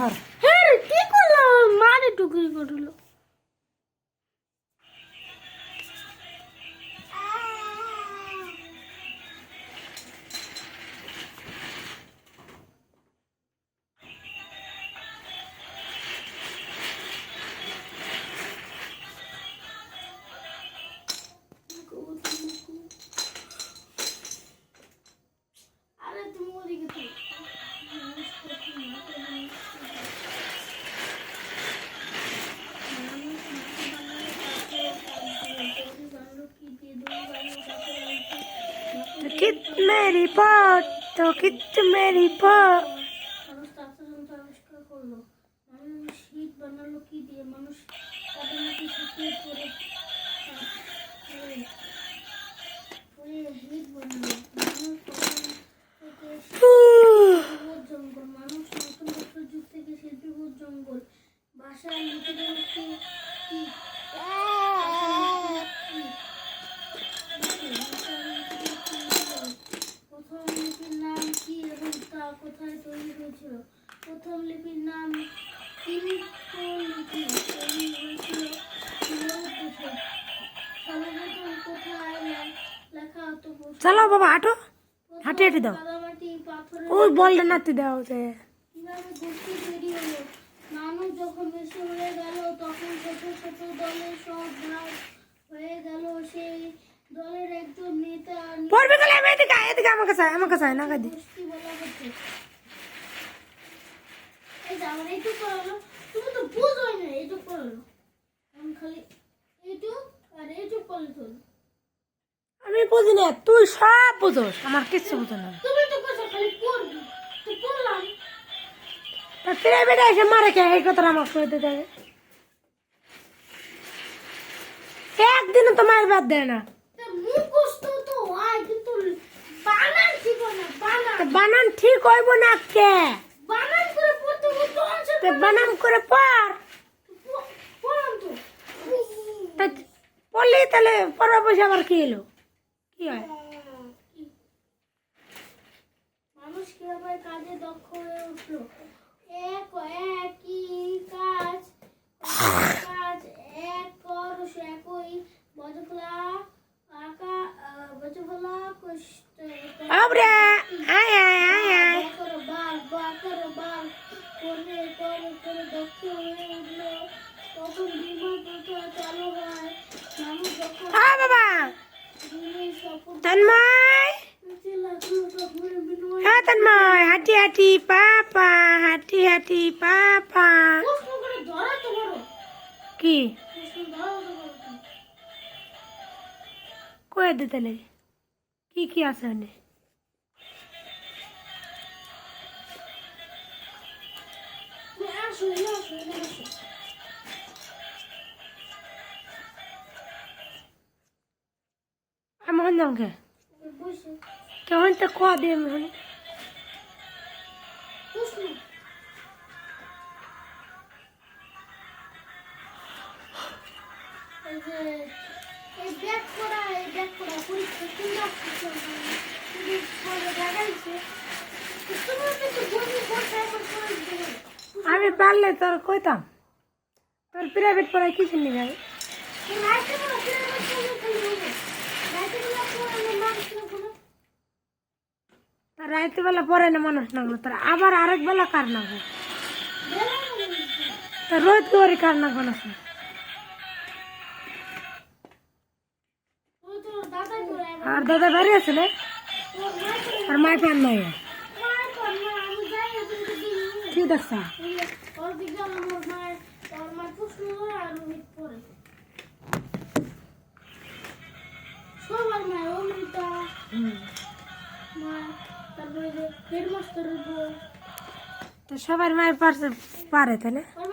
ধর হ্যাঁ রে, কি করলাম মারে টুকরি করলো আরে তুমি ওদিকে कित मेरी बात तो कित मेरी बात মানুষ তাছাড়া আবিষ্কার করলো মানুষ শীত বানালো কি দিয়ে মানুষ তাদের মধ্যে শুকিয়ে পড়ে হিট বানালো মানুষ জঙ্গল মানুষ নতুন বছর যুগ থেকে শিল্পীবোধ জঙ্গল ভাষার লিপিতে প্রথম লিপির নাম কি এবং তা কোথায় তৈরি হয়েছিল প্রথম লিপির নাম লিপি তৈরি হয়েছিল সর্বপ্রথম কোথায় লেখা হতো चलो बाबा हटो হাঁটে হাঁটে দাও কাদামাটি পাথরের ওই বলটা নাতে দাও যে কিভাবে গোষ্ঠী তৈরি হলো মানুষ যখন বেশি হয়ে গেল তখন ছোট ছোট দলে সব ভাগ হয়ে গেল সেই দলের একজন নেতা পড়বে গেলে আমি এদিকে এদিকে আমাকে চাই না গাদি গোষ্ঠী বলা হচ্ছে এই যে আমার এইটুক করালো তুমি তো বুঝোই না এইটুক করালো আমি খালি এইটুক আর এইটুক করলে তো আমি বুঝি না তুই সব বুঝোস আমার কিচ্ছু বুঝো না তুমি তো কথা খালি পড়বি তো পড়লাম তা প্রাইভেট এসে মারে কে এই কথাটা আমাকে কইতে দেবে একদিনও তো মায়ের বাদ দেয় না তা মুখস্থ তো হয় কিন্তু বানান ঠিক হয় না বানান তো বানান ঠিক হইব না কে বানান করে পড়তে পড়তে অংশ তো বানান করে পড় পড়লাম তো তা পড়লি তাহলে পড়া পয়সা আবার কি এলো কি হয় মানুষ কিভাবে কাজে দক্ষ হয়ে উঠলো একই কাজ এক কর একই বজফলা আকা বজফলা আবরে আয় আয় আয় আয় করো বার করে দক্ষ হয়ে উঠলো তখন বিমান প্রথা চালু হয় মানুষ যখন বাবা তন্ময় হ্যাঁ তন্ময় হাঁটি হাঁটি পাপা হাঁটি হাঁটি পাপা প্রশ্ন করে ধরাতে পারো কি প্রশ্ন ধরাতে পারো কয়ে দে তাহলে কি কি আছে ওনে আসো আমি হন যাওকে বসে কেমন তো কোয়া দিয়ে আমি হন প্রশ্ন এই যে এই ব্যাক করা পরীক্ষা কিংবা যদি পরে দেখাইছে তুমি তো বই পড়তে এখন করে দিবে আমি পারলে তোর কইতাম তোর প্রাইভেট পড়ায় কিছু নিবি আমি রাইতে বড় করে রাইতে বড় করে মানুষ না কোনো তার রাইতে বেলা পড়ে না মানুষ না তোর আবার আরেক বেলা কার না গো তোর রোজ করে কার না কোনো ওই তো দাদা করে আর দাদা বাড়ি আছে না আর মাই পান নাই আমি যাই তুমি তো দিই কি দেখছা ওর বিজ্ঞান আমার মায়ের ওর মা প্রশ্ন করে আর রোহিত পড়ে সবার মায়ের অমৃতা মা তারপরে যে হেডমাস্টারের বউ তো সবার মায়ের পারে তাহলে ওর